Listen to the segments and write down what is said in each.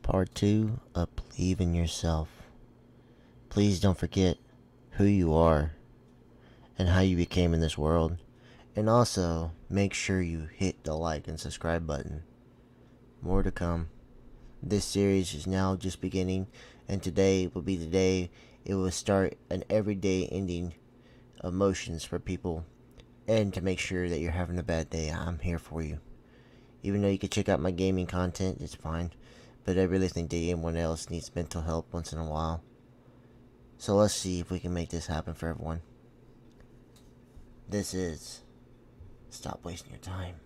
Part 2 of Believe in Yourself. Please don't forget who you are and how you became in this world. And also, make sure you hit the like and subscribe button. More to come. This series is now just beginning, and today will be the day it will start an everyday ending of motions for people. And to make sure that you're having a bad day, I'm here for you. Even though you can check out my gaming content, it's fine. But I really think that everyone else needs mental help once in a while. So let's see if we can make this happen for everyone. This is Stop Wasting Your Time.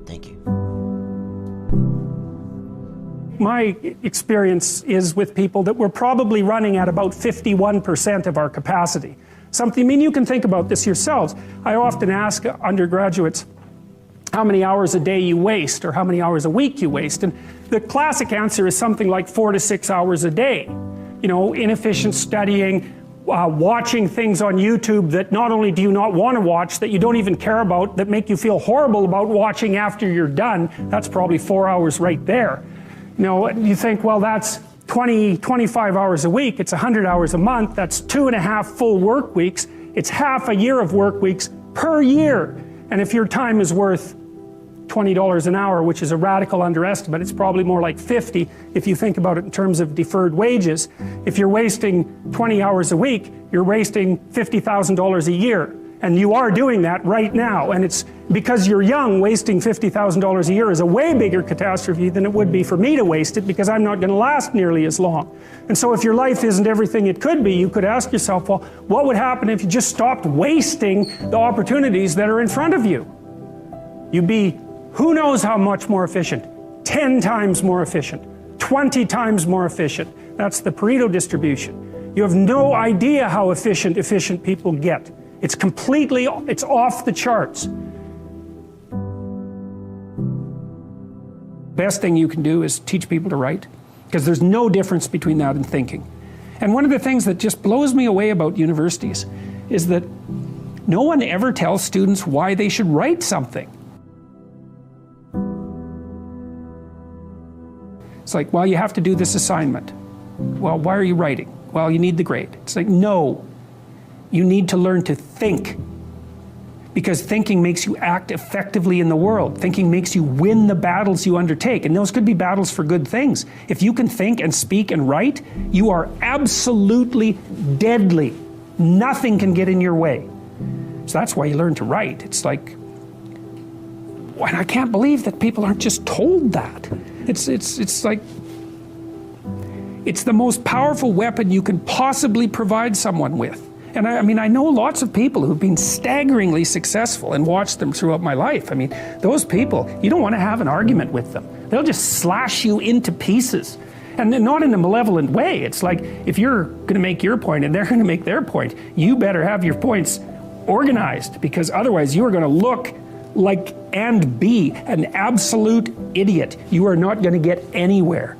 Thank you. My experience is with people that we're probably running at about 51% of our capacity. You can think about this yourselves. I often ask undergraduates how many hours a day you waste or how many hours a week you waste. And the classic answer is something like 4 to 6 hours a day. You know, inefficient studying, watching things on YouTube that not only do you not want to watch, that you don't even care about, that make you feel horrible about watching after you're done. That's probably 4 hours right there. You know, you think, well, that's 25 hours a week, it's 100 hours a month, that's 2.5 full work weeks, it's half a year of work weeks per year. And if your time is worth $20 an hour, which is a radical underestimate, it's probably more like 50 if you think about it in terms of deferred wages. If you're wasting 20 hours a week, you're wasting $50,000 a year. And you are doing that right now. And it's because you're young, wasting $50,000 a year is a way bigger catastrophe than it would be for me to waste it, because I'm not going to last nearly as long. And so if your life isn't everything it could be, you could ask yourself, well, what would happen if you just stopped wasting the opportunities that are in front of you? You'd be who knows how much more efficient, 10 times more efficient, 20 times more efficient. That's the Pareto distribution. You have no idea how efficient people get. It's off the charts. Best thing you can do is teach people to write, because there's no difference between that and thinking. And one of the things that just blows me away about universities is that no one ever tells students why they should write something. It's like, well, you have to do this assignment. Well, why are you writing? Well, you need the grade. It's like, no. You need to learn to think, because thinking makes you act effectively in the world. Thinking makes you win the battles you undertake, and those could be battles for good things. If you can think and speak and write, you are absolutely deadly. Nothing can get in your way. So that's why you learn to write. It's like, and I can't believe that people aren't just told that. It's like, it's the most powerful weapon you can possibly provide someone with. And I mean, I know lots of people who've been staggeringly successful and watched them throughout my life. I mean, those people, you don't want to have an argument with them. They'll just slash you into pieces. And not in a malevolent way. It's like, if you're going to make your point and they're going to make their point, you better have your points organized, because otherwise you are going to look like and be an absolute idiot. You are not going to get anywhere.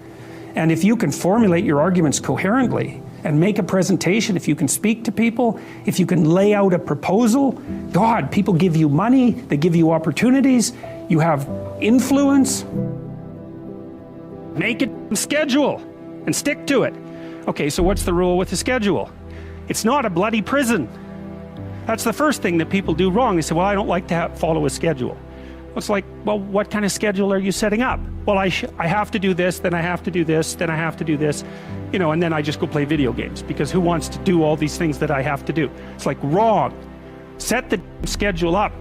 And if you can formulate your arguments coherently, and make a presentation, if you can speak to people, if you can lay out a proposal, God, people give you money, they give you opportunities, you have influence. Make it a schedule and stick to it. Okay, so what's the rule with the schedule? It's not a bloody prison. That's the first thing that people do wrong. They say, well, I don't like to follow a schedule. It's like, well, what kind of schedule are you setting up? Well, I have to do this, then I have to do this, then I have to do this, you know, and then I just go play video games, because who wants to do all these things that I have to do? It's like, wrong. Set the schedule up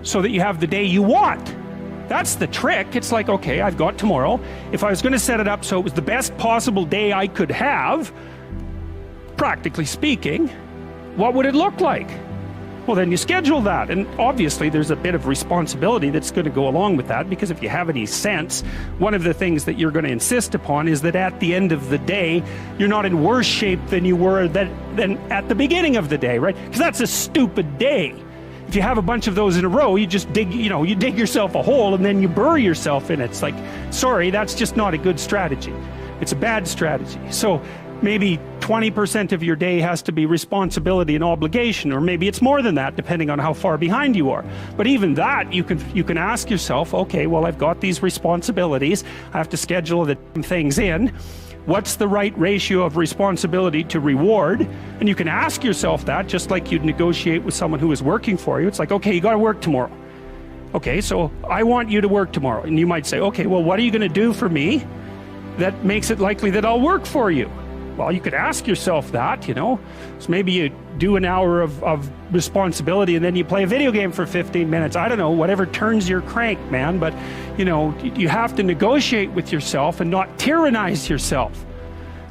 so that you have the day you want. That's the trick. It's like, okay, I've got tomorrow. If I was going to set it up so it was the best possible day I could have, practically speaking, what would it look like? Well, then you schedule that, and obviously there's a bit of responsibility that's going to go along with that, because if you have any sense, one of the things that you're going to insist upon is that at the end of the day, you're not in worse shape than you were than at the beginning of the day, right? Because that's a stupid day. If you have a bunch of those in a row, you just dig, you dig yourself a hole and then you bury yourself in it. It's like, sorry, that's just not a good strategy. It's a bad strategy. So maybe 20% of your day has to be responsibility and obligation, or maybe it's more than that depending on how far behind you are. But even that, you can ask yourself, okay, well, I've got these responsibilities, I have to schedule the things in. What's the right ratio of responsibility to reward? And you can ask yourself that just like you'd negotiate with someone who is working for you. It's like, okay, you got to work tomorrow. Okay, so I want you to work tomorrow. And you might say, okay, well, what are you going to do for me that makes it likely that I'll work for you? Well, you could ask yourself that, you know. So maybe you do an hour of responsibility and then you play a video game for 15 minutes. I don't know, whatever turns your crank, man. But, you know, you have to negotiate with yourself and not tyrannize yourself.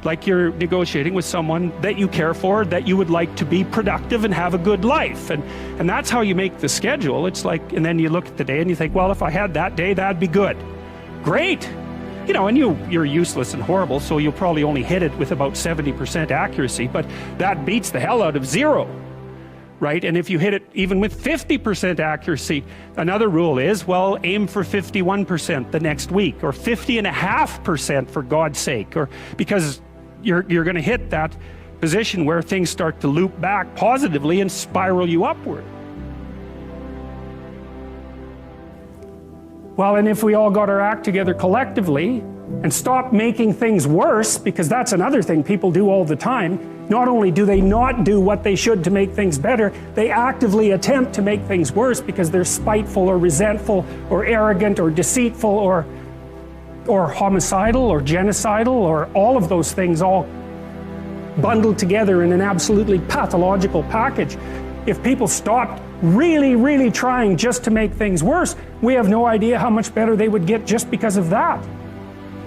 Like you're negotiating with someone that you care for, that you would like to be productive and have a good life. And that's how you make the schedule. It's like, and then you look at the day and you think, well, if I had that day, that'd be good. Great. You know, and you're useless and horrible, so you'll probably only hit it with about 70% accuracy, but that beats the hell out of 0, right? And if you hit it even with 50% accuracy, another rule is, well, aim for 51% the next week, or 50.5% for God's sake, or because you're going to hit that position where things start to loop back positively and spiral you upward. Well, and if we all got our act together collectively and stop making things worse, because that's another thing people do all the time, not only do they not do what they should to make things better, they actively attempt to make things worse because they're spiteful or resentful or arrogant or deceitful or homicidal or genocidal, or all of those things all bundled together in an absolutely pathological package. If people stopped really trying just to make things worse, we have no idea how much better they would get just because of that.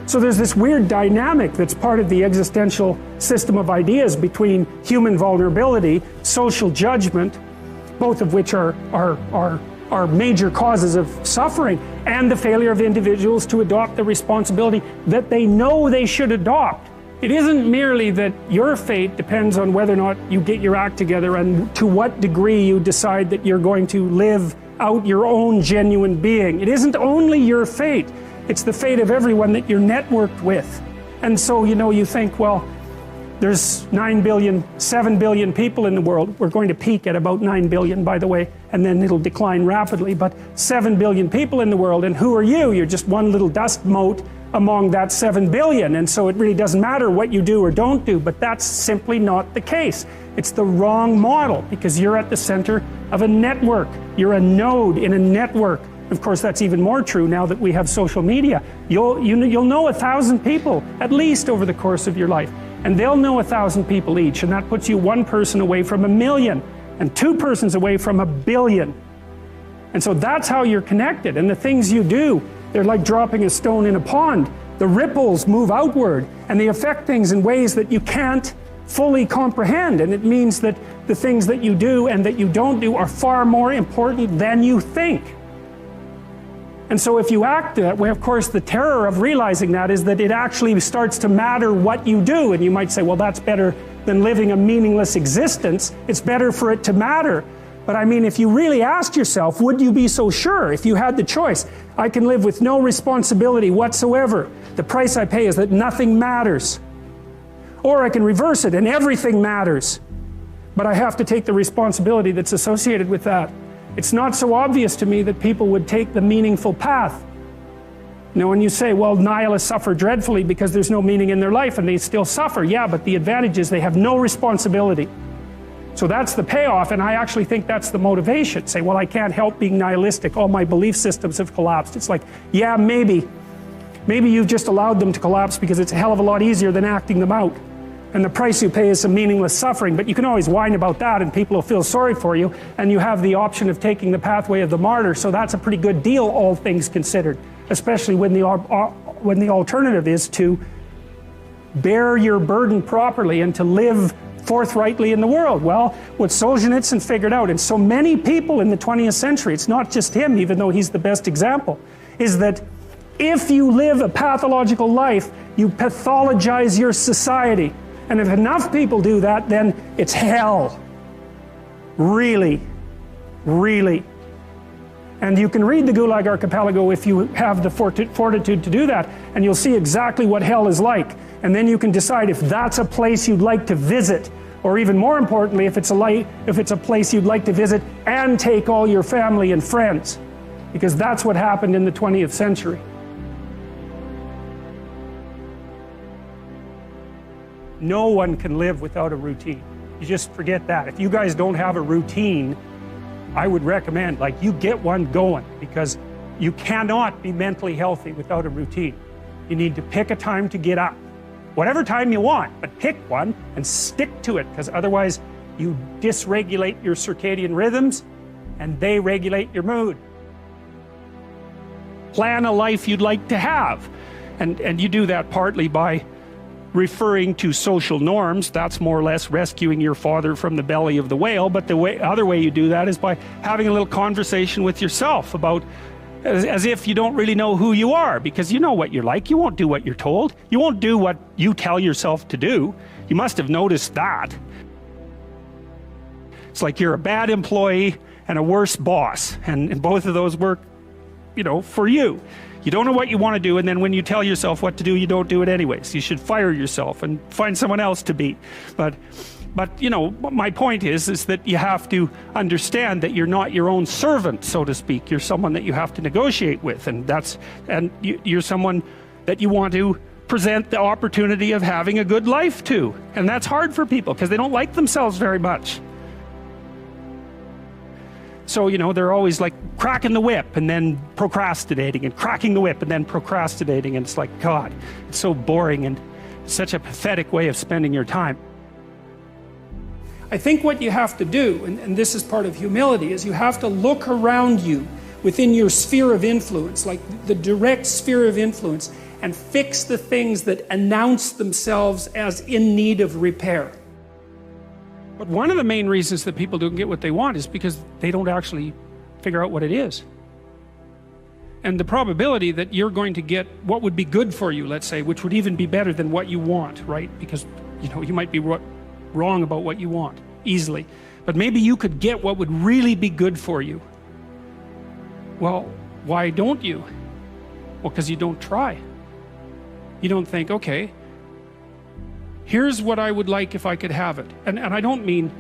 So there's this weird dynamic that's part of the existential system of ideas between human vulnerability, social judgment, both of which are major causes of suffering, and the failure of individuals to adopt the responsibility that they know they should adopt. It isn't merely that your fate depends on whether or not you get your act together and to what degree you decide that you're going to live out your own genuine being. It isn't only your fate, it's the fate of everyone that you're networked with. And so, you know, you think, well, there's 9 billion, 7 billion people in the world. We're going to peak at about 9 billion, by the way, and then it'll decline rapidly, but 7 billion people in the world, and who are you? You're just one little dust mote among that 7 billion, and so it really doesn't matter what you do or don't do, but that's simply not the case. It's the wrong model, because you're at the center of a network. You're a node in a network. Of course, that's even more true now that we have social media. You'll know 1,000 people, at least over the course of your life, and they'll know 1,000 people each, and that puts you one person away from 1 million, and 2 persons away from 1 billion. And so that's how you're connected, and the things you do, they're like dropping a stone in a pond. The ripples move outward, and they affect things in ways that you can't fully comprehend, and it means that the things that you do and that you don't do are far more important than you think. And so if you act that way, of course, the terror of realizing that is that it actually starts to matter what you do, and you might say, well, that's better than living a meaningless existence. It's better for it to matter. But I mean, if you really asked yourself, would you be so sure if you had the choice? I can live with no responsibility whatsoever. The price I pay is that nothing matters. Or I can reverse it and everything matters. But I have to take the responsibility that's associated with that. It's not so obvious to me that people would take the meaningful path. You know, when you say, well, nihilists suffer dreadfully because there's no meaning in their life, and they still suffer. Yeah, but the advantage is they have no responsibility. So that's the payoff, and I actually think that's the motivation. Say, well, I can't help being nihilistic. All my belief systems have collapsed. It's like, yeah, maybe. Maybe you've just allowed them to collapse because it's a hell of a lot easier than acting them out. And the price you pay is some meaningless suffering, but you can always whine about that and people will feel sorry for you, and you have the option of taking the pathway of the martyr, so that's a pretty good deal, all things considered, especially when the alternative is to bear your burden properly and to live forthrightly in the world. Well, what Solzhenitsyn figured out, and so many people in the 20th century, it's not just him, even though he's the best example, is that if you live a pathological life, you pathologize your society. And if enough people do that, then it's hell. Really. Really. And you can read the Gulag Archipelago if you have the fortitude to do that, and you'll see exactly what hell is like. And then you can decide if that's a place you'd like to visit, or even more importantly, if it's a place you'd like to visit and take all your family and friends, because that's what happened in the 20th century. No one can live without a routine. You just forget that. If you guys don't have a routine, I would recommend, like, you get one going, because you cannot be mentally healthy without a routine. You need to pick a time to get up. Whatever time you want, but pick one and stick to it, because otherwise you dysregulate your circadian rhythms and they regulate your mood. Plan a life you'd like to have. And you do that partly by referring to social norms. That's more or less rescuing your father from the belly of the whale. But the other way you do that is by having a little conversation with yourself about, as if you don't really know who you are, because you know what you're like. You won't do what you're told. You won't do what you tell yourself to do. You must have noticed that. It's like you're a bad employee and a worse boss, and both of those work, you know, for you. You don't know what you want to do, and then when you tell yourself what to do, you don't do it anyways. You should fire yourself and find someone else to beat. But you know, my point is that you have to understand that you're not your own servant, so to speak. You're someone that you have to negotiate with, and you're someone that you want to present the opportunity of having a good life to. And that's hard for people because they don't like themselves very much. So, you know, they're always like cracking the whip and then procrastinating, and cracking the whip and then procrastinating. And it's like, God, it's so boring and such a pathetic way of spending your time. I think what you have to do, and this is part of humility, is you have to look around you within your sphere of influence, like the direct sphere of influence, and fix the things that announce themselves as in need of repair. But one of the main reasons that people don't get what they want is because they don't actually figure out what it is. And the probability that you're going to get what would be good for you, let's say, which would even be better than what you want, right? Because, you know, you might be wrong about what you want easily, but maybe you could get what would really be good for you. Well, why don't you? Well, because you don't try. You don't think, okay, here's what I would like if I could have it. And I don't mean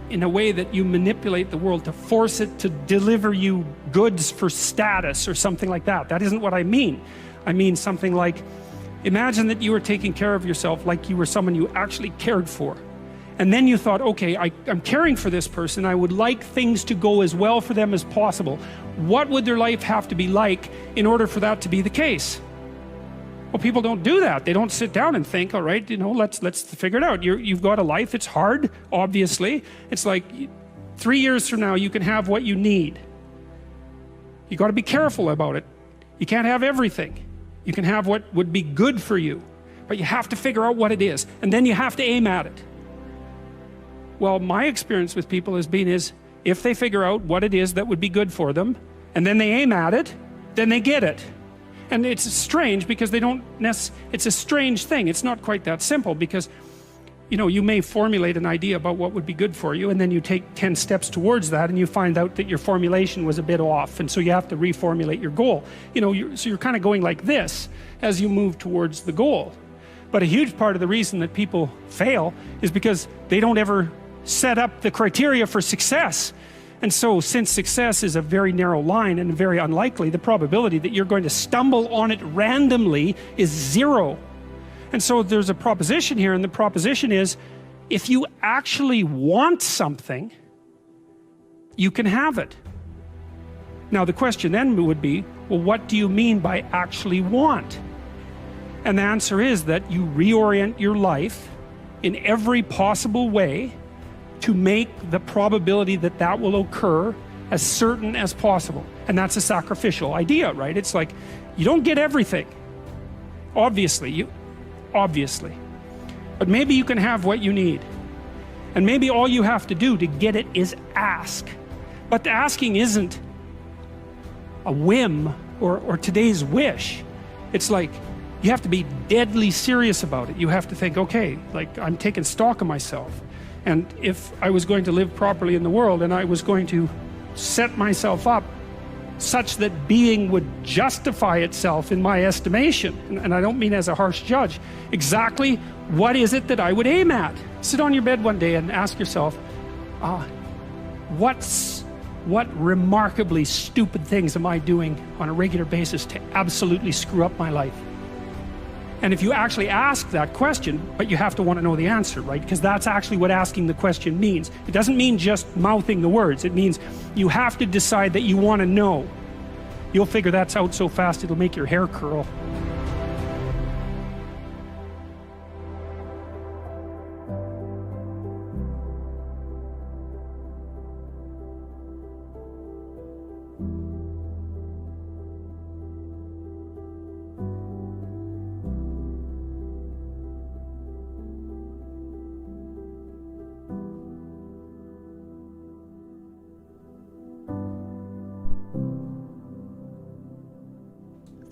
in a way that you manipulate the world to force it to deliver you goods for status or something like that. That isn't what I mean. I mean something like, imagine that you were taking care of yourself like you were someone you actually cared for. And then you thought, okay, I'm caring for this person. I would like things to go as well for them as possible. What would their life have to be like in order for that to be the case? Well, people don't do that. They don't sit down and think, all right, you know, let's figure it out. You've got a life. It's hard, obviously. It's like 3 years from now, you can have what you need. You got to be careful about it. You can't have everything. You can have what would be good for you, but you have to figure out what it is, and then you have to aim at it. Well, my experience with people has been if they figure out what it is that would be good for them, and then they aim at it, then they get it. And it's strange because they don't it's a strange thing. It's not quite that simple because, you know, you may formulate an idea about what would be good for you, and then you take 10 steps towards that and you find out that your formulation was a bit off, and so you have to reformulate your goal. You know, so you're kind of going like this as you move towards the goal. But a huge part of the reason that people fail is because they don't ever set up the criteria for success. And so, since success is a very narrow line and very unlikely, the probability that you're going to stumble on it randomly is 0. And so there's a proposition here, and the proposition is, if you actually want something, you can have it. Now the question then would be, well, what do you mean by actually want? And the answer is that you reorient your life in every possible way to make the probability that that will occur as certain as possible. And that's a sacrificial idea, right? It's like, you don't get everything. Obviously. But maybe you can have what you need. And maybe all you have to do to get it is ask. But the asking isn't a whim or today's wish. It's like, you have to be deadly serious about it. You have to think, okay, like, I'm taking stock of myself. And if I was going to live properly in the world and I was going to set myself up such that being would justify itself in my estimation, and I don't mean as a harsh judge, exactly what is it that I would aim at? Sit on your bed one day and ask yourself, what remarkably stupid things am I doing on a regular basis to absolutely screw up my life? And if you actually ask that question, but you have to want to know the answer, right? Because that's actually what asking the question means. It doesn't mean just mouthing the words. It means you have to decide that you want to know. You'll figure that's out so fast it'll make your hair curl.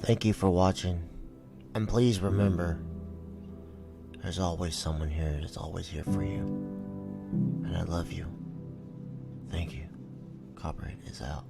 Thank you for watching, and please remember, there's always someone here that's always here for you, and I love you. Thank you. Copyright is out.